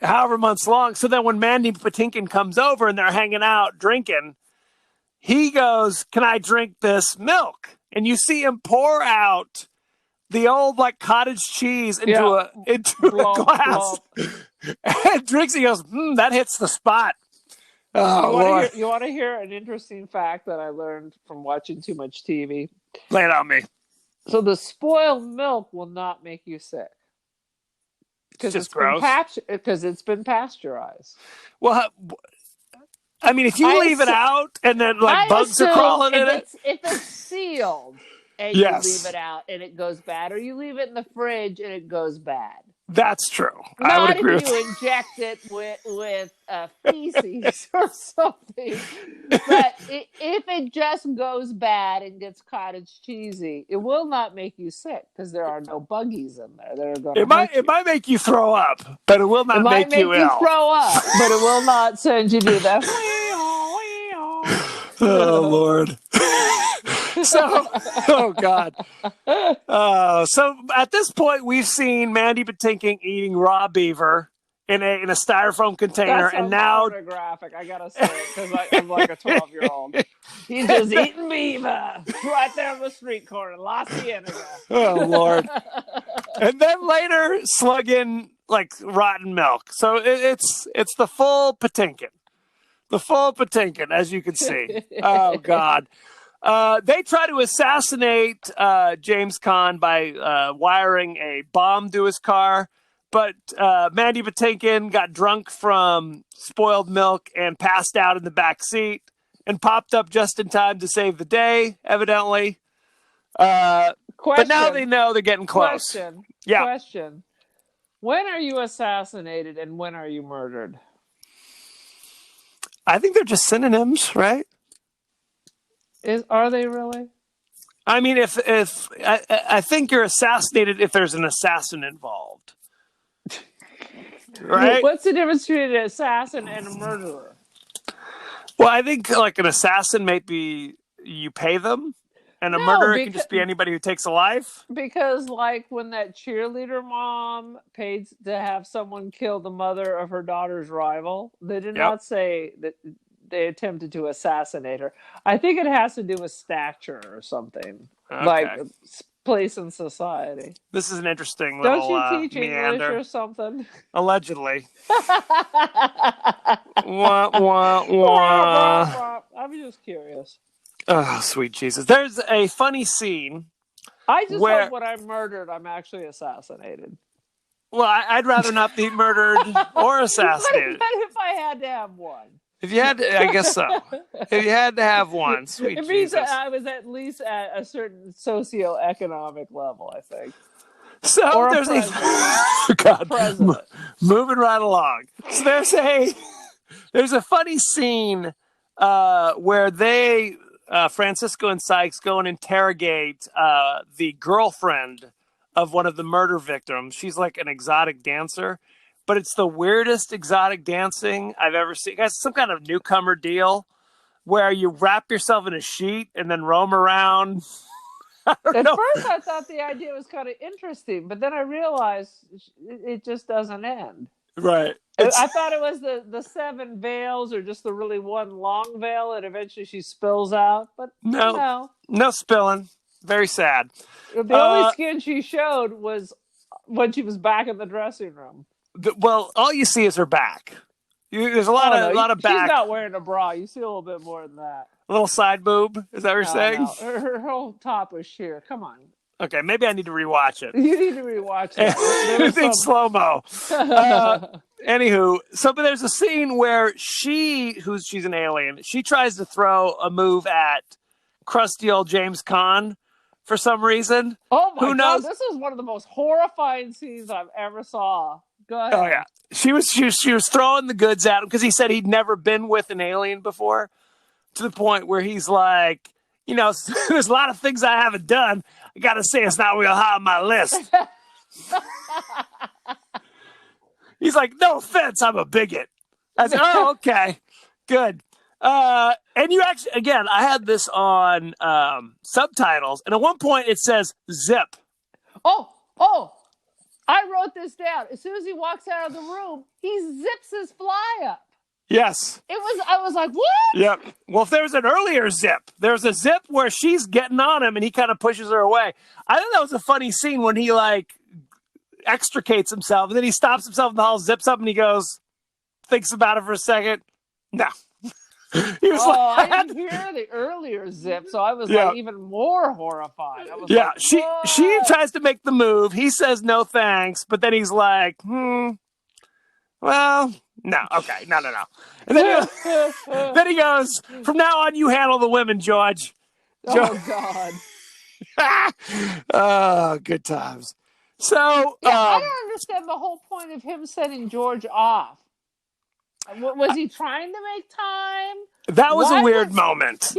however months long. So then when Mandy Patinkin comes over and they're hanging out drinking, he goes, "Can I drink this milk?" And you see him pour out the old cottage cheese into a glass and drinks. He goes, "That hits the spot." Oh, you want to hear an interesting fact that I learned from watching too much TV? Lay it on me. So the spoiled milk will not make you sick because it's been pasteurized. Well, I mean, if you leave it out and then bugs are crawling in it, if it's sealed. And you leave it out and it goes bad, or you leave it in the fridge and it goes bad. That's true. I would agree with you inject it with feces or something. But if it just goes bad and gets cottage cheesy, it will not make you sick because there are no buggies in there that are going to. It might make you throw up, but it will not make you ill. It might make you throw up, but it will not send you to that. Oh Lord. So, oh God. So at this point, we've seen Mandy Patinkin eating raw beaver in a styrofoam container, and now pornographic. I gotta say it because I'm like a 12-year-old. He's just eating beaver right there on the street corner, La Cienega. Oh Lord. And then later, slugging like rotten milk. So it's the full Patinkin. The full Patinkin, as you can see. Oh, God. They try to assassinate James Caan by wiring a bomb to his car, but Mandy Patinkin got drunk from spoiled milk and passed out in the back seat and popped up just in time to save the day, evidently. But now they know they're getting close. Question. When are you assassinated and when are you murdered? I think they're just synonyms, right? Are they really? I mean, if I think you're assassinated if there's an assassin involved, right? What's the difference between an assassin and a murderer? Well, I think like an assassin might be you pay them, and a murderer can just be anybody who takes a life. Because like when that cheerleader mom paid to have someone kill the mother of her daughter's rival, they did not say that they attempted to assassinate her. I think it has to do with stature or something, like place in society. This is an interesting little Don't you teach meander. English or something? Allegedly. Wah, wah, wah. I'm just curious. Oh, sweet Jesus. There's a funny scene. I just hope when I'm murdered, I'm actually assassinated. Well, I'd rather not be murdered or assassinated. But if I had to have one. If you had to, I guess so. If you had to have one, sweet it means Jesus. That I was at least at a certain socioeconomic level, I think. So or there's moving right along. So there's a funny scene where they Francisco and Sykes go and interrogate the girlfriend of one of the murder victims. She's like an exotic dancer, but it's the weirdest exotic dancing I've ever seen. It's some kind of newcomer deal where you wrap yourself in a sheet and then roam around. At first, I thought the idea was kind of interesting, but then I realized it just doesn't end. Right. I thought it was the 7 veils or just the really one long veil, and eventually she spills out. But no spilling. Very sad. The only skin she showed was when she was back in the dressing room. Well, all you see is her back. There's a lot of back. She's not wearing a bra. You see a little bit more than that. A little side boob? Is that what you're saying? No. Her whole top was sheer. Come on. Okay, maybe I need to rewatch it. You need to rewatch it. In slow-mo. Anywho, but there's a scene where she's an alien, she tries to throw a move at crusty old James Caan for some reason. Oh my God, this is one of the most horrifying scenes I've ever saw. Go ahead. Oh yeah. She was throwing the goods at him because he said he'd never been with an alien before, to the point where he's like, there's a lot of things I haven't done. I gotta say it's not real high on my list. He's like, no offense, I'm a bigot. I said, oh, okay, good. And you actually, again, I had this on subtitles, and at one point it says zip. Oh, I wrote this down. As soon as he walks out of the room, he zips his fly up. Yes. I was like, what? Yep. Well, if there's an earlier zip, there's a zip where she's getting on him and he kind of pushes her away. I thought that was a funny scene when he extricates himself and then he stops himself in the hall, zips up and he goes, thinks about it for a second. No. He was I didn't hear the earlier zip, so I was even more horrified. I was she tries to make the move. He says no thanks, but then he's like, well, no, okay, no. And then he goes, from now on, you handle the women, George. Oh, God. Oh, good times. So, I don't understand the whole point of him setting George off. Was he trying to make time? That was a weird moment.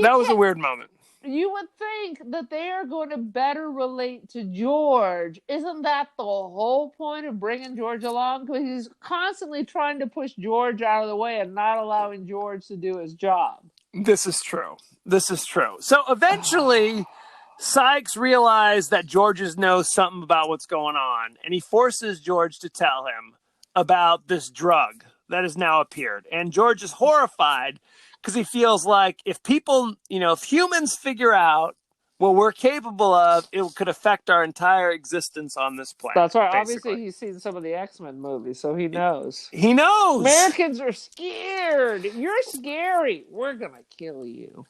You would think that they are going to better relate to George. Isn't that the whole point of bringing George along? Because he's constantly trying to push George out of the way and not allowing George to do his job. This is true. So eventually, Sykes realized that George knows something about what's going on, and he forces George to tell him about this drug that has now appeared. And George is horrified because he feels like if humans figure out what we're capable of, it could affect our entire existence on this planet. That's right. Basically. Obviously, he's seen some of the X-Men movies, so he knows. He knows. Americans are scared. You're scary. We're gonna kill you.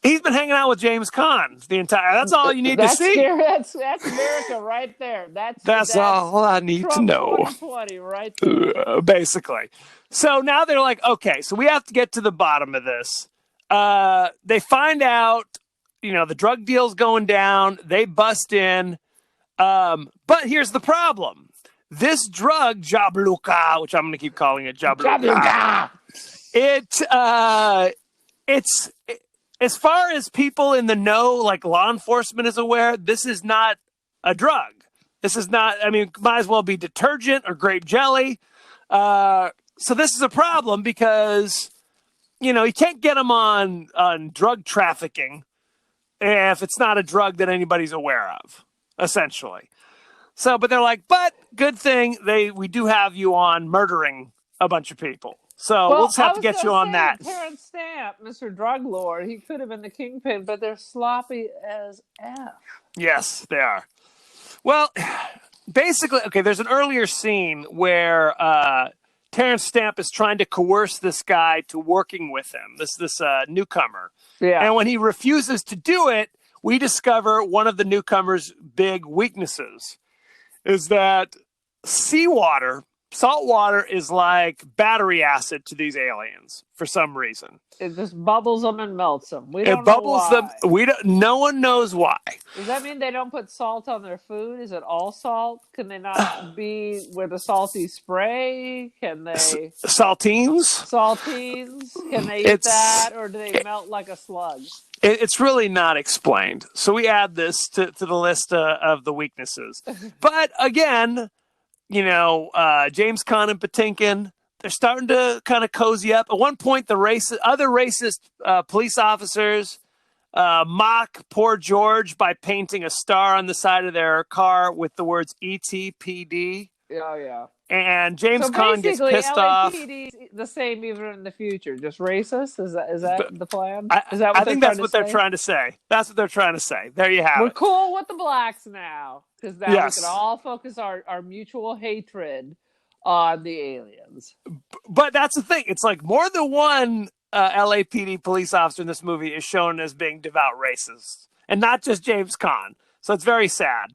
He's been hanging out with James Caan the entire. That's all you need to see. That's America right there. That's all I need Trump to know. 2020 right there. Basically. So now they're like, okay, so we have to get to the bottom of this. They find out, the drug deal's going down. They bust in. But here's the problem. This drug, Jabluka, which I'm going to keep calling it Jabluka. It's as far as people in the know, like law enforcement is aware, this is not a drug. This is not, might as well be detergent or grape jelly. So this is a problem because, you can't get them on drug trafficking if it's not a drug that anybody's aware of, essentially. So, but they're like, but good thing we do have you on murdering a bunch of people. So we'll just have to get you on that. Terrence Stamp, Mr. Drug Lord, he could have been the kingpin, but they're sloppy as F. Yes, they are. Well, basically, okay, there's an earlier scene where Terrence Stamp is trying to coerce this guy to working with him, this newcomer. Yeah. And when he refuses to do it, we discover one of the newcomer's big weaknesses is that salt water is like battery acid to these aliens for some reason. It just bubbles them and melts them. We don't know why. No one knows why. Does that mean they don't put salt on their food? Is it all salt? Can they not be with a salty spray? Can they saltines? Can they eat that, or do they melt like a slug? It's really not explained. So we add this to the list of the weaknesses. But again, James Caan and Patinkin, they're starting to kind of cozy up. At one point, other racist police officers mock poor George by painting a star on the side of their car with the words ETPD. Oh, yeah. And James Caan gets pissed off. LAPD is the same even in the future, just racist? Is that the plan? I think that's what they're trying to say. That's what they're trying to say. There you have it. We're cool with the blacks now, because now we can all focus our mutual hatred on the aliens. But that's the thing. It's like more than one LAPD police officer in this movie is shown as being devout racist, and not just James Caan. So it's very sad.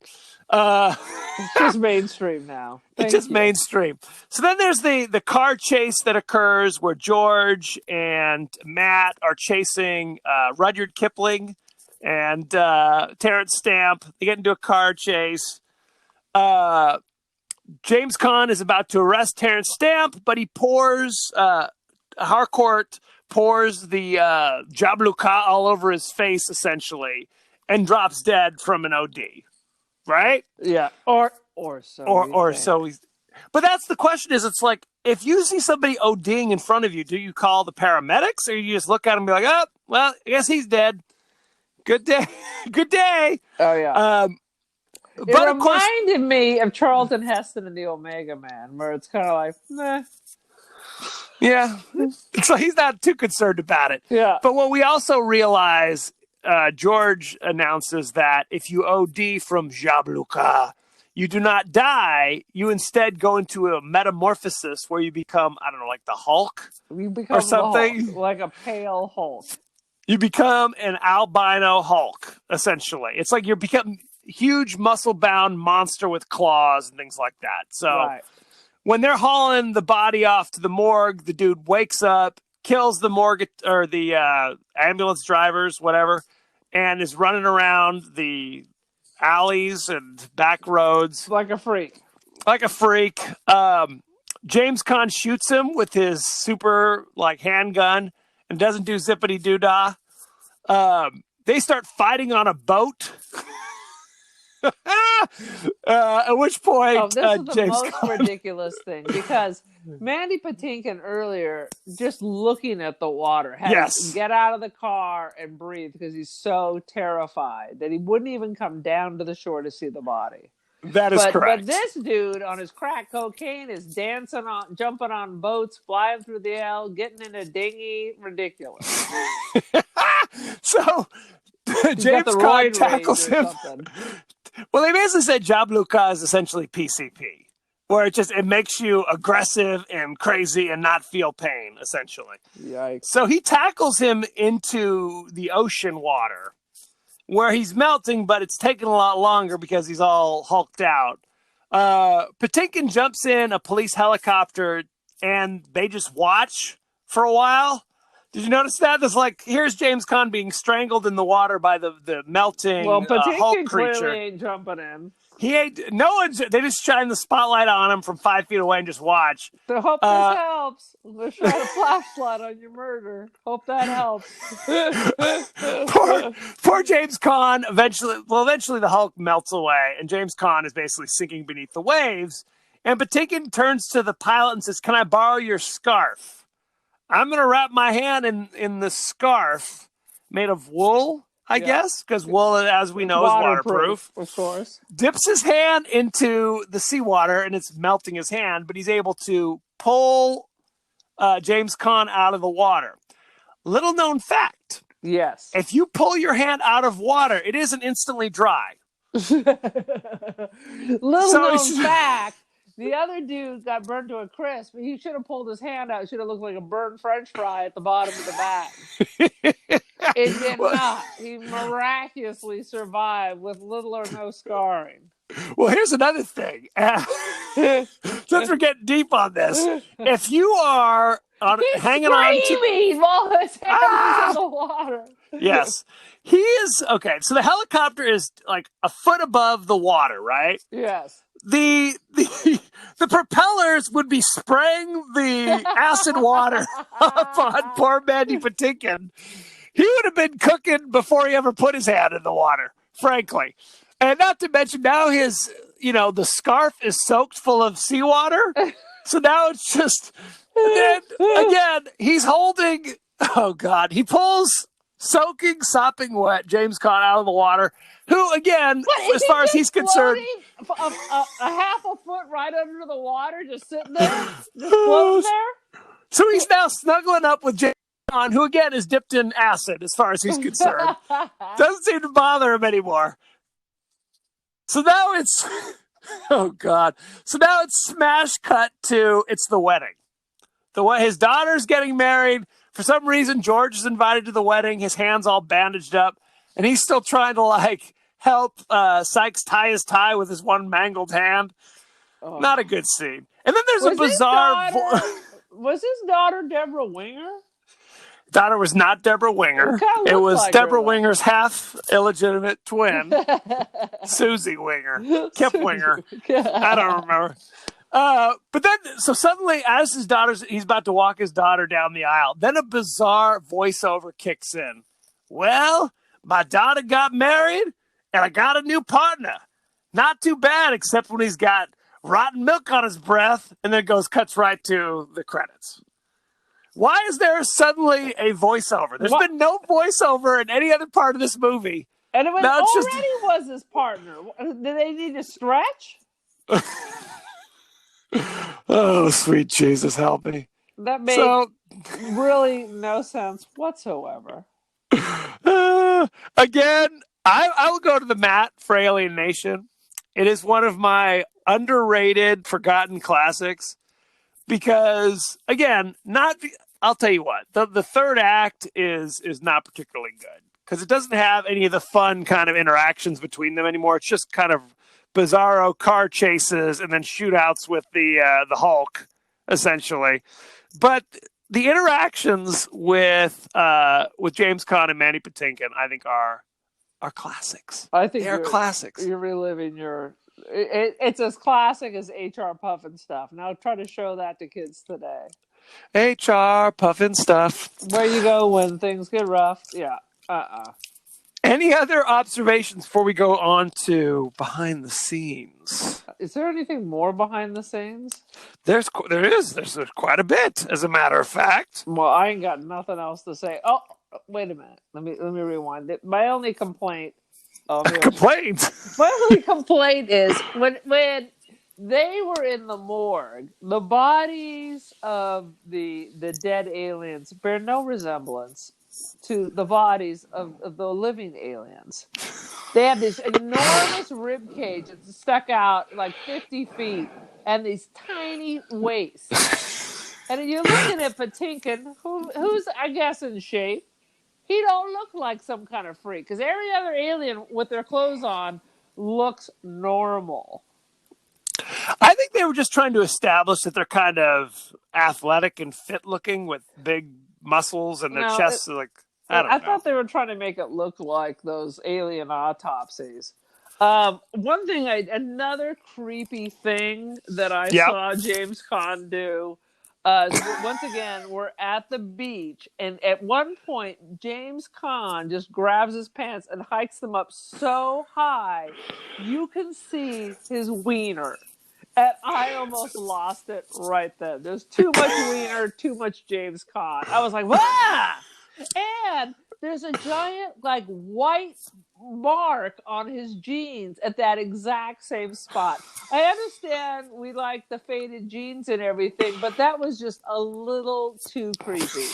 It's just mainstream now. It's just mainstream. So then there's the car chase that occurs where George and Matt are chasing Rudyard Kipling and Terrence Stamp. They get into a car chase. James Caan is about to arrest Terrence Stamp, but he Harcourt pours the Jabluka all over his face, essentially, and drops dead from an OD. Right? Yeah. Or so he's. But that's the question it's like, if you see somebody ODing in front of you, do you call the paramedics or you just look at him and be like, oh, well, I guess he's dead. Good day. Good day. Oh, yeah. But it reminded me of Charlton Heston and the Omega Man, where it's kind of like, meh. Yeah. So he's not too concerned about it. Yeah. But what we also realize, George announces that if you OD from Jabluka, you do not die. You instead go into a metamorphosis where you become, I don't know, like the Hulk or something. Hulk, like a pale Hulk. You become an albino Hulk, essentially. It's like you become a huge muscle-bound monster with claws and things like that. So when they're hauling the body off to the morgue, the dude wakes up, kills the morgue or the ambulance drivers, whatever, and is running around the alleys and back roads like a freak. James Caan shoots him with his super handgun and doesn't do zippity doo dah. They start fighting on a boat. At which point, this is the James most Caan... ridiculous thing, because Mandy Patinkin earlier, just looking at the water, had to get out of the car and breathe because he's so terrified that he wouldn't even come down to the shore to see the body. That is correct. But this dude on his crack cocaine is jumping on boats, flying through the air, getting in a dinghy. Ridiculous. So He's got James the Caan roid tackles rage or him. something. Well, they basically said Jabba Ka is essentially PCP, where it makes you aggressive and crazy and not feel pain, essentially. Yikes. So he tackles him into the ocean water, where he's melting, but it's taking a lot longer because he's all hulked out. Patinkin jumps in a police helicopter, and they just watch for a while. Did you notice that? There's here's James Caan being strangled in the water by the melting Hulk Patinkin creature. clearly ain't jumping in. He ain't. No one's. They just shine the spotlight on him from 5 feet away and just watch. So hope this helps. Let's shine a flashlight on your murder. Hope that helps. poor James Caan. Eventually the Hulk melts away, and James Caan is basically sinking beneath the waves. And Patinkin turns to the pilot and says, "Can I borrow your scarf? I'm going to wrap my hand in the scarf made of wool, I guess, because wool, as we know, is waterproof. Of course. Dips his hand into the seawater, and it's melting his hand, but he's able to pull James Caan out of the water. Little known fact. Yes. If you pull your hand out of water, it isn't instantly dry. Little known fact. The other dude got burned to a crisp. He should have pulled his hand out. It should have looked like a burned French fry at the bottom of the bag. It did not. He miraculously survived with little or no scarring. Well, here's another thing. Since we're getting deep on this, if you are hanging on to... while his hand is in the water. Yes. He is... Okay, so the helicopter is a foot above the water, right? Yes. The propellers would be spraying the acid water up on poor Mandy Patinkin. He would have been cooking before he ever put his hand in the water, frankly. And not to mention now the scarf is soaked full of seawater. So now it's just, then again, he's holding, oh God, he pulls soaking, sopping wet James Caan out of the water, who again, as far as he's concerned, a half a foot right under the water, just sitting there, just floating there. So he's now snuggling up with James Caan, who again is dipped in acid, as far as he's concerned. Doesn't seem to bother him anymore. So now it's, oh God. So now it's smash cut to, it's the wedding. His daughter's getting married. For some reason, George is invited to the wedding. His hand's all bandaged up. And he's still trying to help Sykes tie his tie with his one mangled hand. Oh. Not a good scene. And then there's a bizarre... Was his daughter Deborah Winger? Daughter was not Deborah Winger. It was Deborah Winger's half illegitimate twin, Susie Winger, Kip Winger. I don't remember. But then, so suddenly, as he's about to walk his daughter down the aisle, then a bizarre voiceover kicks in. Well, my daughter got married, and I got a new partner. Not too bad, except when he's got rotten milk on his breath, and then cuts right to the credits. Why is there suddenly a voiceover? There's been no voiceover in any other part of this movie. And it was his partner. Did they need to stretch? Oh, sweet Jesus, help me. That made really no sense whatsoever. Again, I will go to the mat for Alien Nation. It is one of my underrated, forgotten classics because, again, I'll tell you what, the third act is not particularly good because it doesn't have any of the fun kind of interactions between them anymore. It's just kind of bizarro car chases and then shootouts with the Hulk, essentially. But the interactions with James Caan and Mandy Patinkin, I think, are classics. I think they are classics. You're reliving it's as classic as HR Puffin stuff. Now try to show that to kids today. HR Puffin stuff. Where you go when things get rough. Yeah. Any other observations before we go on to behind the scenes? Is there anything more behind the scenes? There's quite a bit, as a matter of fact. Well, I ain't got nothing else to say. Oh, wait a minute. Let me rewind it. My only complaint. Complaint. My only complaint is when they were in the morgue, the bodies of the dead aliens bear no resemblance to the bodies of the living aliens. They had this enormous rib cage that stuck out like 50 feet and these tiny waists. And you're looking at Patinkin, who's, I guess, in shape. He don't look like some kind of freak, because every other alien with their clothes on looks normal. I think they were just trying to establish that they're kind of athletic and fit looking with big muscles and their chests I thought they were trying to make it look like those alien autopsies. Another creepy thing that I saw James Caan do. Once again, we're at the beach, and at one point, James Caan just grabs his pants and hikes them up so high, you can see his wiener. And I almost lost it right then. There's too much wiener, too much James Caan. I was like, "Wah!" And there's a giant, white mark on his jeans at that exact same spot. I understand we like the faded jeans and everything, but that was just a little too creepy.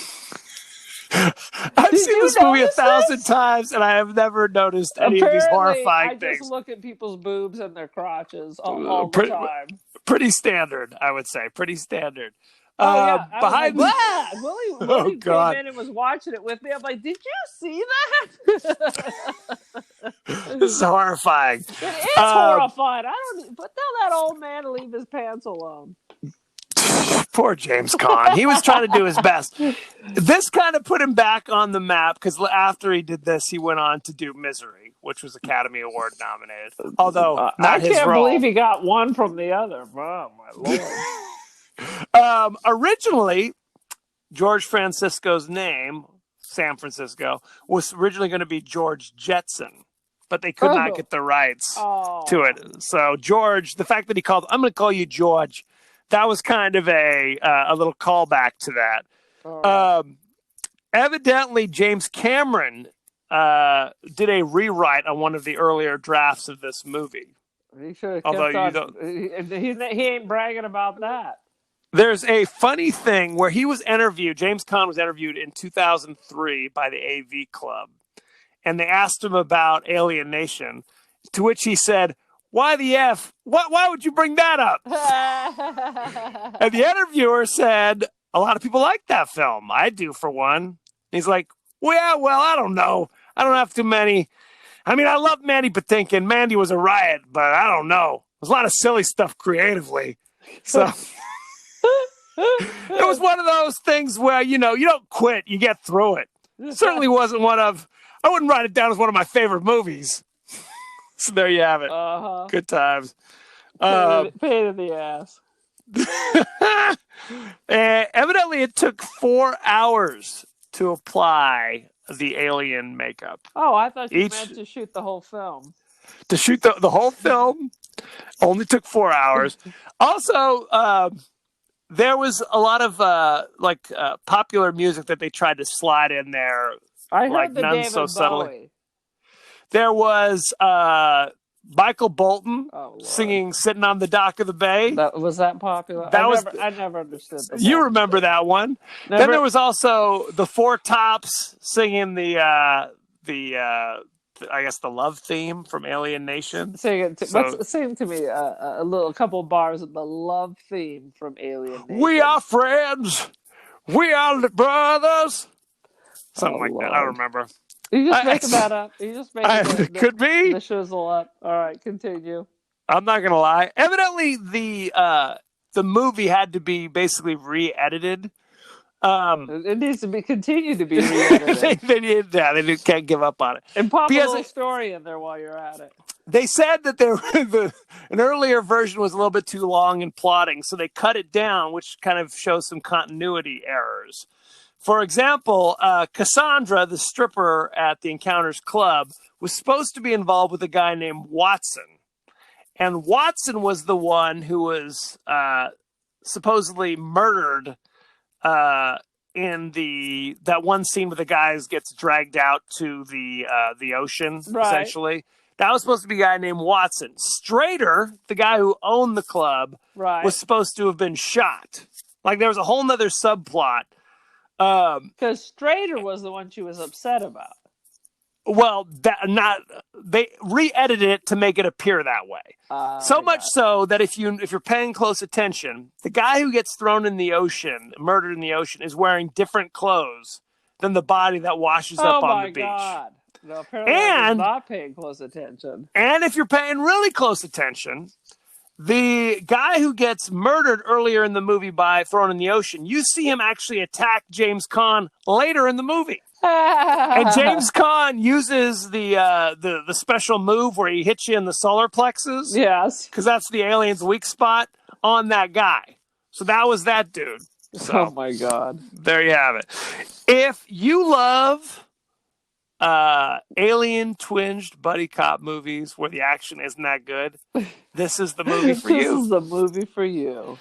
I've seen this movie 1,000 times, and I have never noticed any of these horrifying things. I just look at people's boobs and their crotches all the time. Pretty standard, I would say. Pretty standard. Behind Willie came in and was watching it with me. I'm like, did you see that? This is horrifying. It is horrifying. But tell that old man to leave his pants alone. Poor James Caan. He was trying to do his best. This kind of put him back on the map, because after he did this, he went on to do Misery, which was Academy Award nominated. Although not his role. I can't believe he got one from the other. Oh my Lord. Originally, George Francisco's name, San Francisco, was originally going to be George Jetson, but they could not get the rights to it. So George, the fact that he called, I'm going to call you George, that was kind of a little callback to that. Evidently, James Cameron did a rewrite on one of the earlier drafts of this movie. He should have he ain't bragging about that. There's a funny thing where James Caan was interviewed in 2003 by the AV Club, and they asked him about Alien Nation, to which he said, "Why the F? Why would you bring that up?" And the interviewer said, "A lot of people like that film. I do, for one." And he's like, well, I don't know. I don't have too many. I mean, I love Mandy Patinkin. Mandy was a riot, but I don't know. There's a lot of silly stuff creatively. So it was one of those things where, you don't quit. You get through it. Certainly wasn't I wouldn't write it down as one of my favorite movies. So there you have it. Good times. Pain in the ass. Evidently, it took 4 hours to apply the alien makeup. Oh, I thought you meant to shoot the whole film. To shoot the whole film only took 4 hours. Also, there was a lot of popular music that they tried to slide in there. I heard the David so subtly. Bowie. There was Michael Bolton singing "Sitting on the Dock of the Bay." Was that popular? I never understood that. You remember that one? Never. Then there was also the Four Tops singing the love theme from Alien Nation. Sing to me a couple bars of the love theme from Alien Nation. We are friends. We are brothers. Something like that. I don't remember. You just making that up. You just making could be the shizzle up. All right, continue. I'm not gonna lie. Evidently, the movie had to be basically re-edited. It needs to continue to be re-edited. they can't give up on it. And pop a little story in there while you're at it. They said that an earlier version was a little bit too long and plotting, so they cut it down, which kind of shows some continuity errors. For example, Cassandra, the stripper at the Encounters Club, was supposed to be involved with a guy named Watson. And Watson was the one who was supposedly murdered in that one scene where the guys gets dragged out to the ocean, essentially. That was supposed to be a guy named Watson. Strader, the guy who owned the club, was supposed to have been shot. Like, there was a whole nother subplot Because Strader was the one she was upset about. Well, they re-edited it to make it appear that way. So much so that if you're paying close attention, the guy who gets thrown in the ocean, murdered in the ocean, is wearing different clothes than the body that washes up on the beach. Oh my God! No, apparently I was not paying close attention. And if you're paying really close attention, the guy who gets murdered earlier in the movie by thrown in the ocean, you see him actually attack James Caan later in the movie. And James Caan uses the special move where he hits you in the solar plexus. Yes. Because that's the alien's weak spot on that guy. So that was that dude. So, oh, my God. There you have it. If you love alien-twinged buddy cop movies where the action isn't that good, this is the movie for you. This is the movie for you.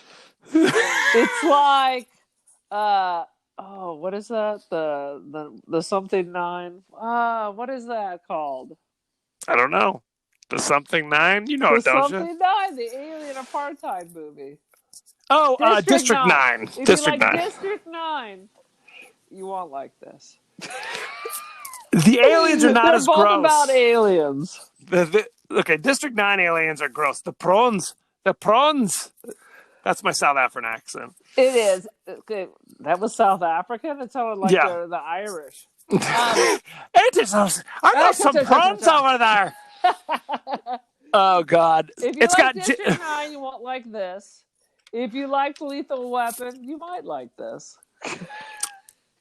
It's like... oh, what is that? The something 9? What is that called? I don't know. The something 9? You know it, don't you? The something 9, the alien apartheid movie. Oh, District 9. If District you like 9. District 9, you won't like this. The aliens are not as gross. They're both about aliens. Okay, District 9 aliens are gross. The prawns. That's my South African accent. It is. Okay, that was South African? It sounded like the Irish. I know some prawns over there. Oh, God. If you like District 9, you won't like this. If you like Lethal Weapon, you might like this.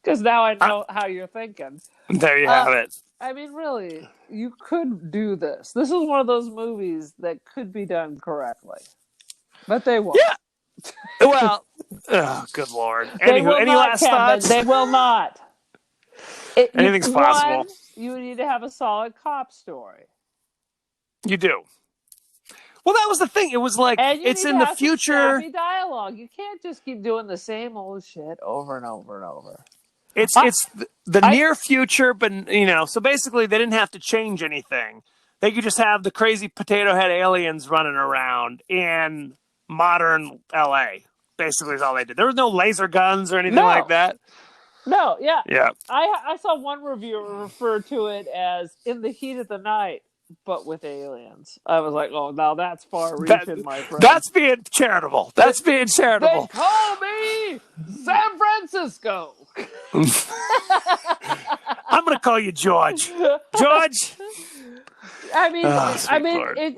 Because now I know how you're thinking. There you have it. I mean, really, you could do this. This is one of those movies that could be done correctly. But they won't. Yeah. Well, oh, good Lord. Anywho, any last thoughts? They will not. Anything's possible. You need to have a solid cop story. You do. Well, that was the thing. It was like, it's in the future. Some dialogue. You can't just keep doing the same old shit over and over and over. It's the near future, but, so basically they didn't have to change anything. They could just have the crazy potato head aliens running around in modern LA. Basically is all they did. There was no laser guns or anything like that. No, yeah. Yeah. I saw one reviewer refer to it as In the Heat of the Night, but with aliens. I was like, oh, now that's far-reaching, my friend. That's being charitable. They call me San Francisco. I'm going to call you George. George. I mean,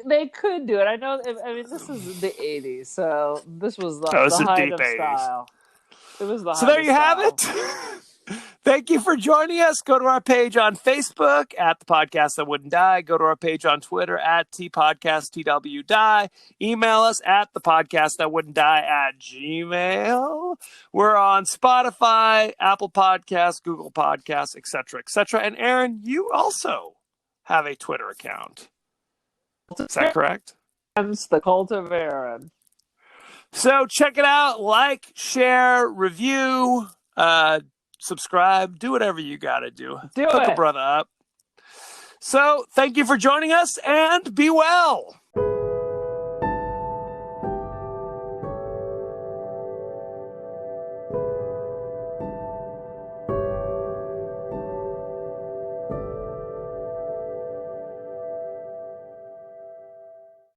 they could do it. I know. I mean, this is the '80s, so this was the height of 80s. Style. It was the. So there you have it. Thank you for joining us. Go to our page on Facebook at The Podcast That Wouldn't Die. Go to our page on Twitter at TPodcastTWDie. Email us at thepodcastthatwouldn'tdie@gmail. We're on Spotify, Apple Podcasts, Google Podcasts, etc., etc. And Aaron, you also have a Twitter account. Is that correct? It's the Cult of Aaron. So check it out. Like, share, review, subscribe, do whatever you got to do. Hook a brother up. So thank you for joining us and be well.